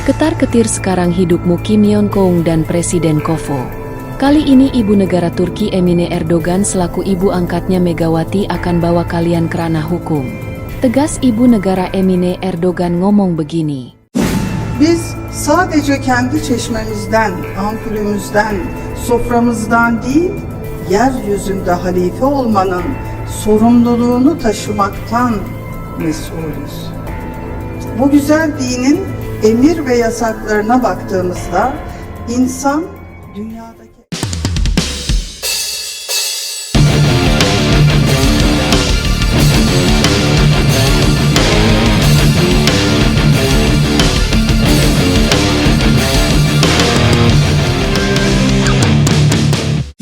Ketar-ketir sekarang hidupmu Kim Yon-keung dan Presiden Kofo. Kali ini ibu negara Turki Emine Erdogan selaku ibu angkatnya Megawati akan bawa kalian ke ranah hukum. Tegas ibu negara Emine Erdogan ngomong begini. Biz sadece kendi çeşmemizden, ampulümüzden, soframızdan değil, yeryüzünde halife olmanın sorumluluğunu taşımaktan mesulüz. Bu güzel dinin emir ve yasaklarına baktığımızda insan dünyadaki...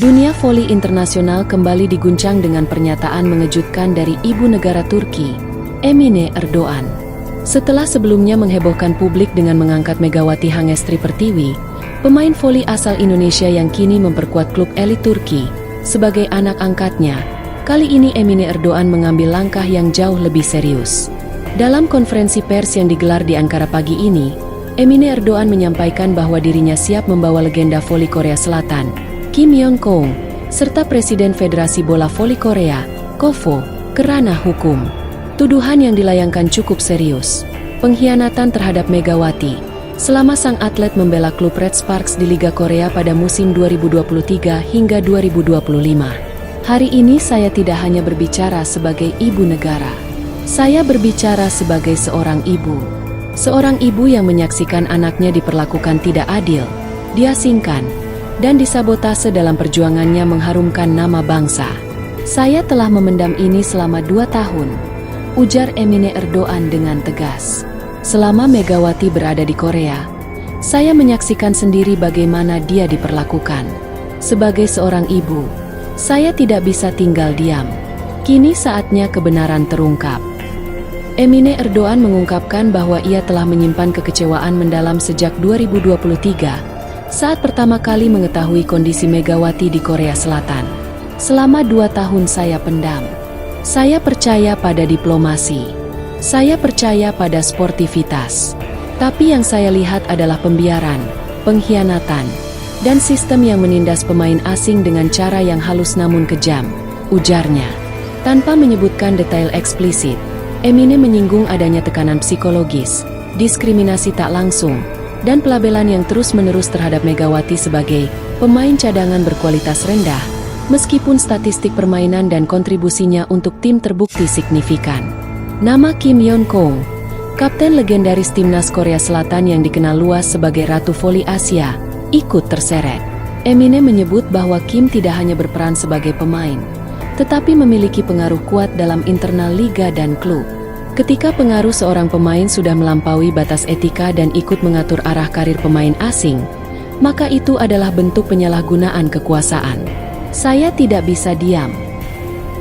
Dunia voli internasional kembali diguncang dengan pernyataan mengejutkan dari ibu negara Turki, Emine Erdogan. Setelah sebelumnya menghebohkan publik dengan mengangkat Megawati Hangestri Pertiwi, pemain voli asal Indonesia yang kini memperkuat klub elit Turki, sebagai anak angkatnya, kali ini Emine Erdogan mengambil langkah yang jauh lebih serius. Dalam konferensi pers yang digelar di Ankara pagi ini, Emine Erdogan menyampaikan bahwa dirinya siap membawa legenda voli Korea Selatan, Kim Yon-keung, serta Presiden Federasi Bola Voli Korea, KOFO, ke ranah hukum. Tuduhan yang dilayangkan cukup serius, pengkhianatan terhadap Megawati, selama sang atlet membela klub Red Sparks di Liga Korea pada musim 2023 hingga 2025. Hari ini saya tidak hanya berbicara sebagai ibu negara. Saya berbicara sebagai seorang ibu. Seorang ibu yang menyaksikan anaknya diperlakukan tidak adil, diasingkan, dan disabotase dalam perjuangannya mengharumkan nama bangsa. Saya telah memendam ini selama 2 tahun. Ujar Emine Erdogan dengan tegas. Selama Megawati berada di Korea, saya menyaksikan sendiri bagaimana dia diperlakukan. Sebagai seorang ibu, saya tidak bisa tinggal diam. Kini saatnya kebenaran terungkap. Emine Erdogan mengungkapkan bahwa ia telah menyimpan kekecewaan mendalam sejak 2023, saat pertama kali mengetahui kondisi Megawati di Korea Selatan. Selama 2 tahun saya pendam. Saya percaya pada diplomasi. Saya percaya pada sportivitas. Tapi yang saya lihat adalah pembiaran, pengkhianatan, dan sistem yang menindas pemain asing dengan cara yang halus namun kejam, ujarnya. Tanpa menyebutkan detail eksplisit, Emine menyinggung adanya tekanan psikologis, diskriminasi tak langsung, dan pelabelan yang terus-menerus terhadap Megawati sebagai pemain cadangan berkualitas rendah, meskipun statistik permainan dan kontribusinya untuk tim terbukti signifikan. Nama Kim Yon-keung, kapten legendaris timnas Korea Selatan yang dikenal luas sebagai Ratu Voli Asia, ikut terseret. Emine menyebut bahwa Kim tidak hanya berperan sebagai pemain, tetapi memiliki pengaruh kuat dalam internal liga dan klub. Ketika pengaruh seorang pemain sudah melampaui batas etika dan ikut mengatur arah karir pemain asing, maka itu adalah bentuk penyalahgunaan kekuasaan. Saya tidak bisa diam.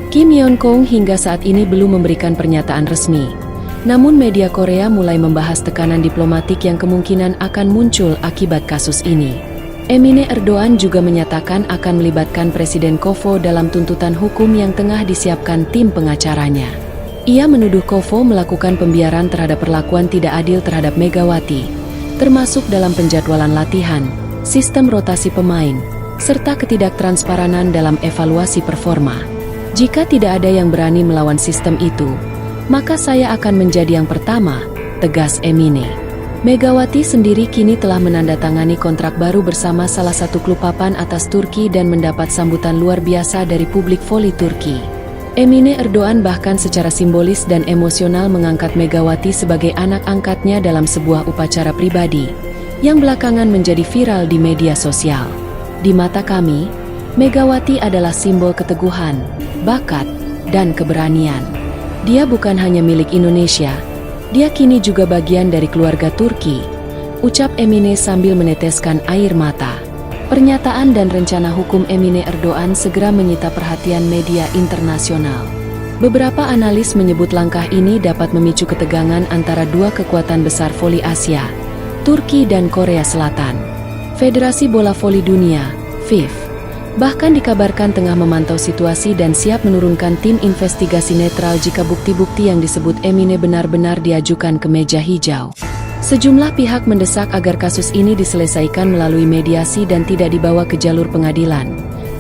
Kim Yon-keung hingga saat ini belum memberikan pernyataan resmi. Namun media Korea mulai membahas tekanan diplomatik yang kemungkinan akan muncul akibat kasus ini. Emine Erdogan juga menyatakan akan melibatkan Presiden Kofo dalam tuntutan hukum yang tengah disiapkan tim pengacaranya. Ia menuduh Kofo melakukan pembiaran terhadap perlakuan tidak adil terhadap Megawati, termasuk dalam penjadwalan latihan, sistem rotasi pemain, serta ketidaktransparan dalam evaluasi performa. Jika tidak ada yang berani melawan sistem itu, maka saya akan menjadi yang pertama, tegas Emine. Megawati sendiri kini telah menandatangani kontrak baru bersama salah satu klub papan atas Turki dan mendapat sambutan luar biasa dari publik voli Turki. Emine Erdogan bahkan secara simbolis dan emosional mengangkat Megawati sebagai anak angkatnya dalam sebuah upacara pribadi, yang belakangan menjadi viral di media sosial. Di mata kami, Megawati adalah simbol keteguhan, bakat, dan keberanian. Dia bukan hanya milik Indonesia, dia kini juga bagian dari keluarga Turki, ucap Emine sambil meneteskan air mata. Pernyataan dan rencana hukum Emine Erdogan segera menyita perhatian media internasional. Beberapa analis menyebut langkah ini dapat memicu ketegangan antara dua kekuatan besar voli Asia, Turki dan Korea Selatan. Federasi Bola Voli Dunia, FIF, bahkan dikabarkan tengah memantau situasi dan siap menurunkan tim investigasi netral jika bukti-bukti yang disebut Emine benar-benar diajukan ke meja hijau. Sejumlah pihak mendesak agar kasus ini diselesaikan melalui mediasi dan tidak dibawa ke jalur pengadilan.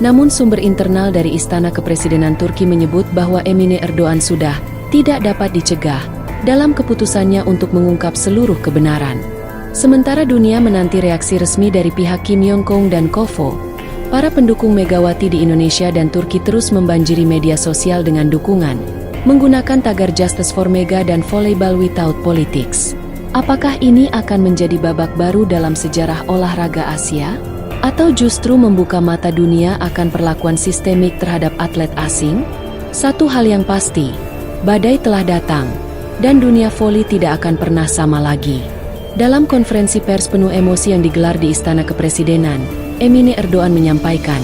Namun sumber internal dari Istana Kepresidenan Turki menyebut bahwa Emine Erdoğan sudah tidak dapat dicegah dalam keputusannya untuk mengungkap seluruh kebenaran. Sementara dunia menanti reaksi resmi dari pihak Kim Jong-un dan Kofo, para pendukung Megawati di Indonesia dan Turki terus membanjiri media sosial dengan dukungan, menggunakan tagar Justice for Mega dan Volleyball Without Politics. Apakah ini akan menjadi babak baru dalam sejarah olahraga Asia? Atau justru membuka mata dunia akan perlakuan sistemik terhadap atlet asing? Satu hal yang pasti, badai telah datang, dan dunia voli tidak akan pernah sama lagi. Dalam konferensi pers penuh emosi yang digelar di Istana Kepresidenan, Emine Erdoğan menyampaikan,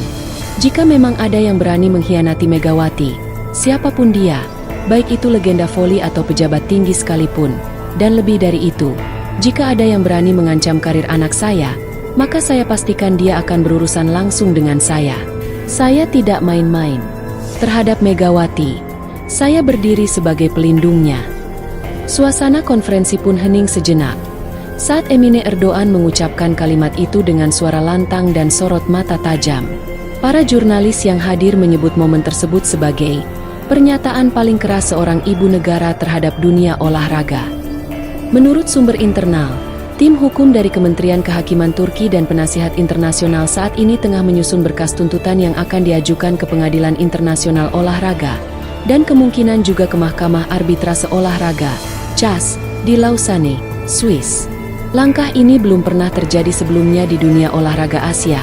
jika memang ada yang berani mengkhianati Megawati, siapapun dia, baik itu legenda voli atau pejabat tinggi sekalipun, dan lebih dari itu, jika ada yang berani mengancam karir anak saya, maka saya pastikan dia akan berurusan langsung dengan saya. Saya tidak main-main terhadap Megawati. Saya berdiri sebagai pelindungnya. Suasana konferensi pun hening sejenak saat Emine Erdoğan mengucapkan kalimat itu dengan suara lantang dan sorot mata tajam. Para jurnalis yang hadir menyebut momen tersebut sebagai pernyataan paling keras seorang ibu negara terhadap dunia olahraga. Menurut sumber internal, tim hukum dari Kementerian Kehakiman Turki dan penasihat internasional saat ini tengah menyusun berkas tuntutan yang akan diajukan ke Pengadilan Internasional Olahraga dan kemungkinan juga ke Mahkamah Arbitrase Olahraga, CAS, di Lausanne, Swiss. Langkah ini belum pernah terjadi sebelumnya di dunia olahraga Asia,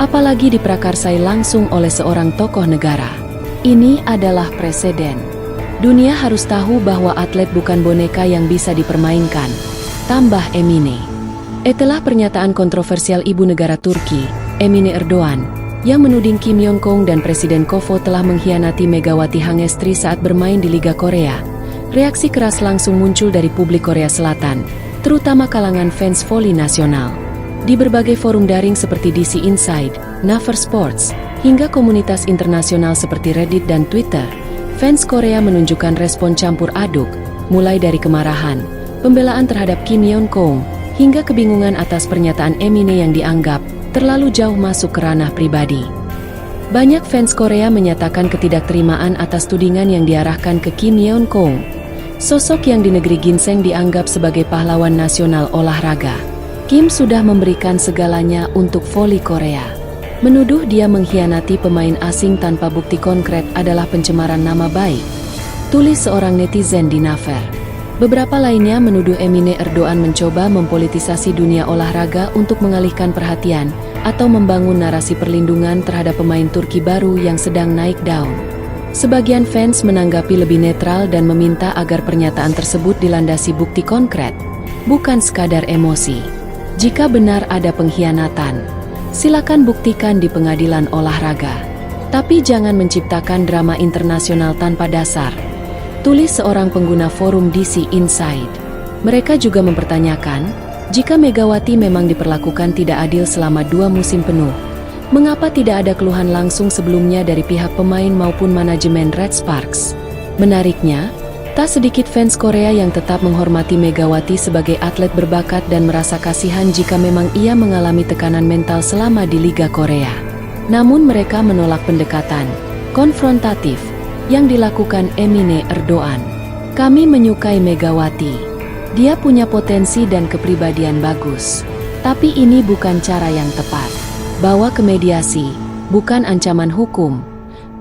apalagi diprakarsai langsung oleh seorang tokoh negara. Ini adalah preseden. Dunia harus tahu bahwa atlet bukan boneka yang bisa dipermainkan, tambah Emine. Itulah pernyataan kontroversial ibu negara Turki, Emine Erdoğan, yang menuding Kim Jong-un dan Presiden Kofo telah mengkhianati Megawati Hangestri saat bermain di Liga Korea. Reaksi keras langsung muncul dari publik Korea Selatan, terutama kalangan fans voli nasional. Di berbagai forum daring seperti DC Inside, Naver Sports, hingga komunitas internasional seperti Reddit dan Twitter, fans Korea menunjukkan respon campur aduk, mulai dari kemarahan, pembelaan terhadap Kim Jong-un, hingga kebingungan atas pernyataan Emine yang dianggap terlalu jauh masuk ke ranah pribadi. Banyak fans Korea menyatakan ketidakterimaan atas tudingan yang diarahkan ke Kim Jong-un, sosok yang di negeri ginseng dianggap sebagai pahlawan nasional olahraga. Kim sudah memberikan segalanya untuk voli Korea. Menuduh dia mengkhianati pemain asing tanpa bukti konkret adalah pencemaran nama baik, tulis seorang netizen di Naver. Beberapa lainnya menuduh Emine Erdoğan mencoba mempolitisasi dunia olahraga untuk mengalihkan perhatian atau membangun narasi perlindungan terhadap pemain Turki baru yang sedang naik daun. Sebagian fans menanggapi lebih netral dan meminta agar pernyataan tersebut dilandasi bukti konkret, bukan sekadar emosi. Jika benar ada pengkhianatan, silakan buktikan di pengadilan olahraga. Tapi jangan menciptakan drama internasional tanpa dasar, tulis seorang pengguna forum DC Inside. Mereka juga mempertanyakan, jika Megawati memang diperlakukan tidak adil selama 2 musim penuh, mengapa tidak ada keluhan langsung sebelumnya dari pihak pemain maupun manajemen Red Sparks? Menariknya, tak sedikit fans Korea yang tetap menghormati Megawati sebagai atlet berbakat dan merasa kasihan jika memang ia mengalami tekanan mental selama di Liga Korea. Namun mereka menolak pendekatan konfrontatif yang dilakukan Emine Erdoğan. Kami menyukai Megawati. Dia punya potensi dan kepribadian bagus. Tapi ini bukan cara yang tepat. Bawa ke mediasi, bukan ancaman hukum,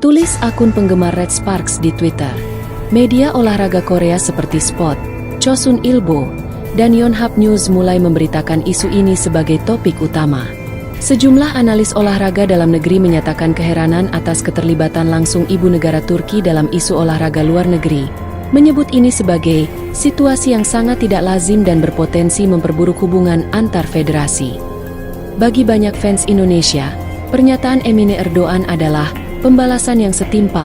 tulis akun penggemar Red Sparks di Twitter. Media olahraga Korea seperti Spot, Chosun Ilbo, dan Yonhap News mulai memberitakan isu ini sebagai topik utama. Sejumlah analis olahraga dalam negeri menyatakan keheranan atas keterlibatan langsung ibu negara Turki dalam isu olahraga luar negeri, menyebut ini sebagai situasi yang sangat tidak lazim dan berpotensi memperburuk hubungan antar federasi. Bagi banyak fans Indonesia, pernyataan Emine Erdoğan adalah pembalasan yang setimpal